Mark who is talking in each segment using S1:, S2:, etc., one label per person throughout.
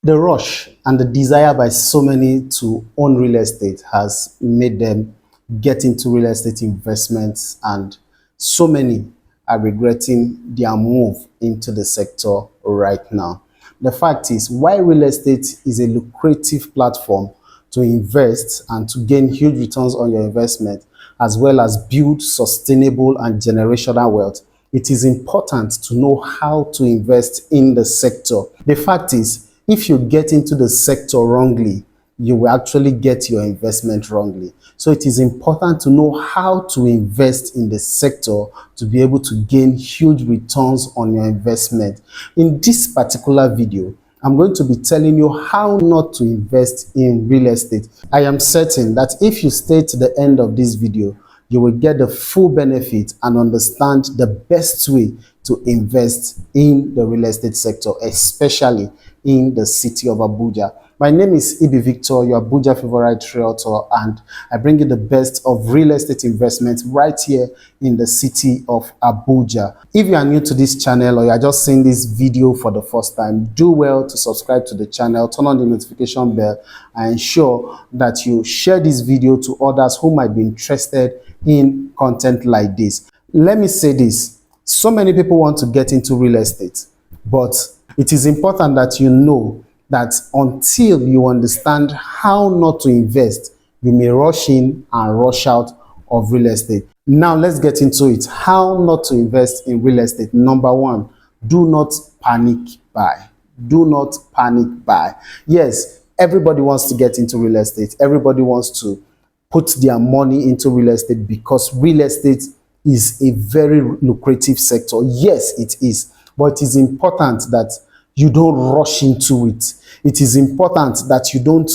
S1: The rush and the desire by so many to own real estate has made them get into real estate investments, and so many are regretting their move into the sector right now. The fact is, while real estate is a lucrative platform to invest and to gain huge returns on your investment, as well as build sustainable and generational wealth, it is important to know how to invest in the sector. The fact is, if you get into the sector wrongly, you will actually get your investment wrongly. So it is important to know how to invest in the sector to be able to gain huge returns on your investment. In this particular video, I'm going to be telling you how not to invest in real estate. I am certain that if you stay to the end of this video, you will get the full benefit and understand the best way to invest in the real estate sector, especially in the city of Abuja. My name is Ibi Victor, your Abuja favorite realtor, and I bring you the best of real estate investments right here in the city of Abuja. If you are new to this channel or you are just seeing this video for the first time, do well to subscribe to the channel, turn on the notification bell, and ensure that you share this video to others who might be interested in content like this. Let me say this: so many people want to get into real estate, but it is important that you know that until you understand how not to invest, you may rush in and rush out of real estate. Now let's get into it. How not to invest in real estate. Number one, do not panic buy. Do not panic buy. Yes, everybody wants to get into real estate. Everybody wants to put their money into real estate because real estate is a very lucrative sector. Yes, it is. But it is important that you don't rush into it. It is important that you don't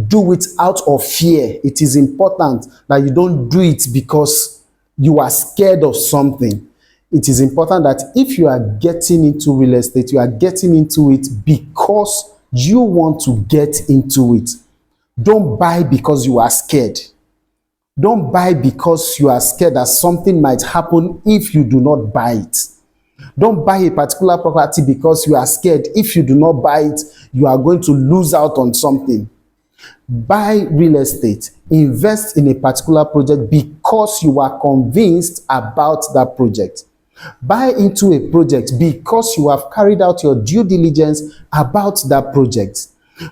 S1: do it out of fear. It is important that you don't do it because you are scared of something. It is important that if you are getting into real estate, you are getting into it because you want to get into it. Don't buy because you are scared. Don't buy because you are scared that something might happen if you do not buy it. Don't buy a particular property because you are scared. If you do not buy it, you are going to lose out on something. Buy real estate. Invest in a particular project because you are convinced about that project. Buy into a project because you have carried out your due diligence about that project.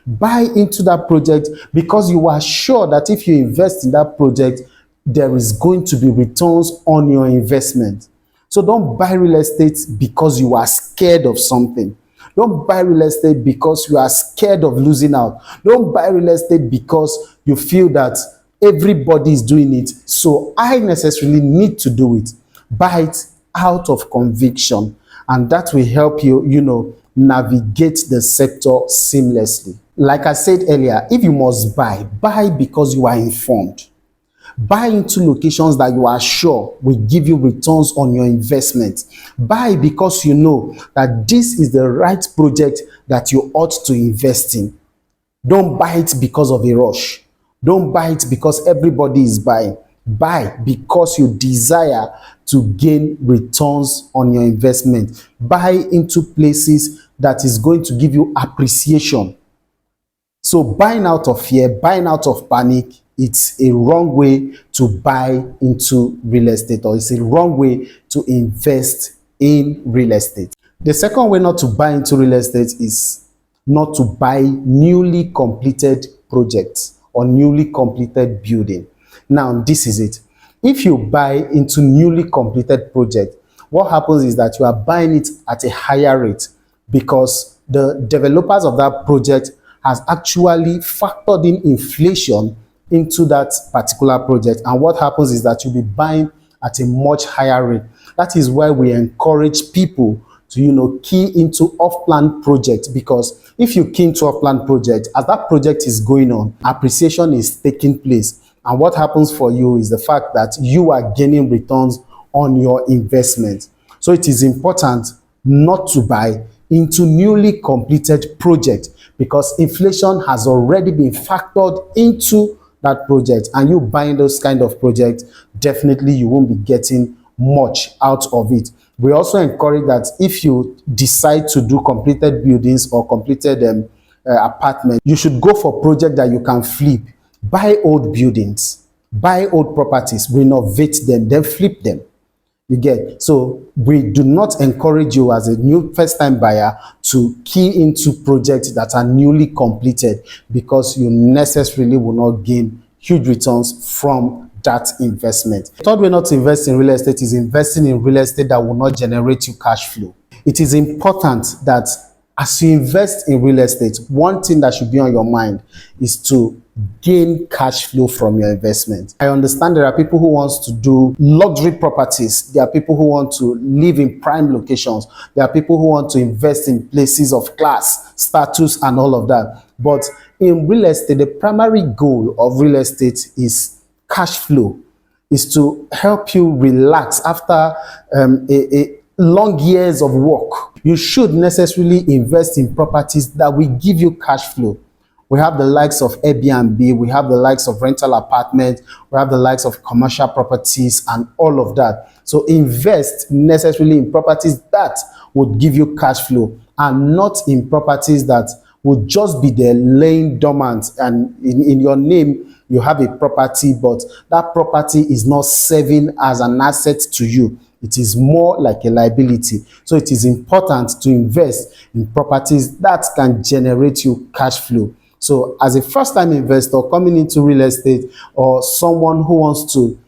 S1: Buy into that project because you are sure that if you invest in that project, there is going to be returns on your investment. So don't buy real estate because you are scared of something. Don't buy real estate because you are scared of losing out. Don't buy real estate because you feel that everybody is doing it, so I necessarily need to do it. Buy it out of conviction, and that will help you, navigate the sector seamlessly. Like I said earlier, if you must buy because you are informed. Buy into locations that you are sure will give you returns on your investment. Buy because you know that this is the right project that you ought to invest in. Don't buy it because of a rush. Don't buy it because everybody is buying. Buy because you desire to gain returns on your investment. Buy into places that is going to give you appreciation. So buying out of fear, buying out of panic, it's a wrong way to buy into real estate, or it's a wrong way to invest in real estate. The second way not to buy into real estate is not to buy newly completed projects or newly completed building. Now, this is it. If you buy into newly completed project, what happens is that you are buying it at a higher rate because the developers of that project has actually factored in inflation into that particular project, and what happens is that you'll be buying at a much higher rate. That is why we encourage people to key into off-plan projects, because if you key into off-plan project, as that project is going on, appreciation is taking place, and what happens for you is the fact that you are gaining returns on your investment. So it is important not to buy into newly completed project because inflation has already been factored into that project, and you buying those kind of projects, definitely you won't be getting much out of it. We also encourage that if you decide to do completed buildings or completed apartment. You should go for project that you can flip. Buy old buildings, buy old properties, renovate them, then flip them. You get? So we do not encourage you as a new first-time buyer to key into projects that are newly completed, because you necessarily will not gain huge returns from that investment. The third way not to invest in real estate is investing in real estate that will not generate you cash flow. It is important that as you invest in real estate, one thing that should be on your mind is to gain cash flow from your investment. I understand there are people who want to do luxury properties. There are people who want to live in prime locations. There are people who want to invest in places of class, status, and all of that. But in real estate, the primary goal of real estate is cash flow, is to help you relax after a long years of work. You should necessarily invest in properties that will give you cash flow. We have the likes of Airbnb, we have the likes of rental apartments, we have the likes of commercial properties and all of that. So invest necessarily in properties that would give you cash flow, and not in properties that would just be there laying dormant, and in your name you have a property, but that property is not serving as an asset to you. It is more like a liability. So it is important to invest in properties that can generate you cash flow. So as a first-time investor coming into real estate, or someone who wants to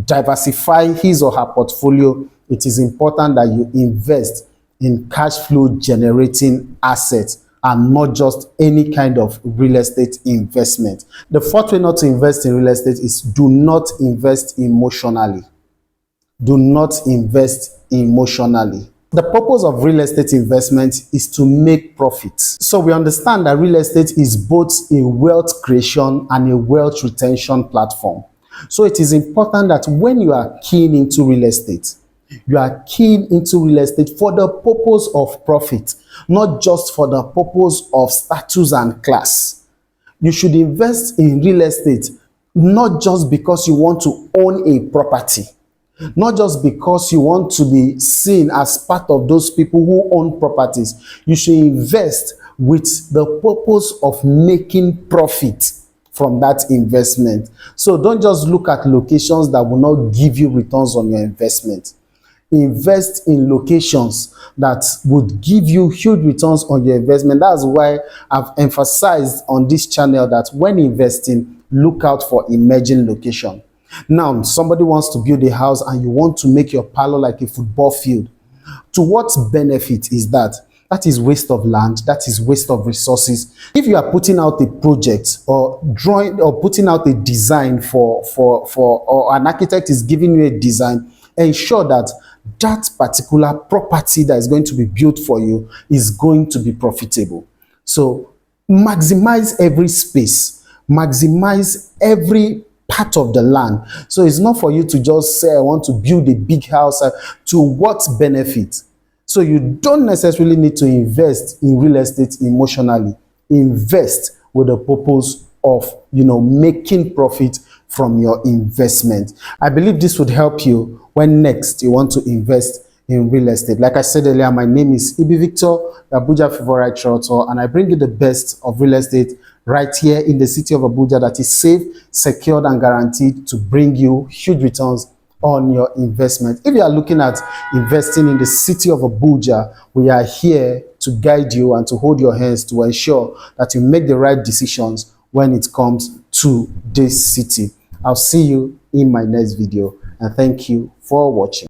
S1: diversify his or her portfolio, it is important that you invest in cash flow generating assets and not just any kind of real estate investment. The fourth way not to invest in real estate is do not invest emotionally. Do not invest emotionally. The purpose of real estate investment is to make profits. So we understand that real estate is both a wealth creation and a wealth retention platform. So it is important that when you are keen into real estate, you are keen into real estate for the purpose of profit, not just for the purpose of status and class. You should invest in real estate not just because you want to own a property, not just because you want to be seen as part of those people who own properties. You should invest with the purpose of making profit from that investment. So don't just look at locations that will not give you returns on your investment. Invest in locations that would give you huge returns on your investment. That's why I've emphasized on this channel that when investing, look out for emerging location. Now, somebody wants to build a house and you want to make your parlor like a football field. To what benefit is that? That is waste of land. That is waste of resources. If you are putting out a project or drawing or putting out a design or an architect is giving you a design, ensure that that particular property that is going to be built for you is going to be profitable. So maximize every space, maximize every part of the land. So it's not for you to just say, I want to build a big house. To what benefit? So you don't necessarily need to invest in real estate emotionally. Invest with the purpose of, making profit from your investment. I believe this would help you when next you want to invest in real estate. Like I said earlier, my name is Ibi Victor, the Abuja favorite realtor, and I bring you the best of real estate right here in the city of Abuja that is safe, secured, and guaranteed to bring you huge returns on your investment. If you are looking at investing in the city of Abuja, we are here to guide you and to hold your hands to ensure that you make the right decisions when it comes to this city. I'll see you in my next video, and thank you for watching.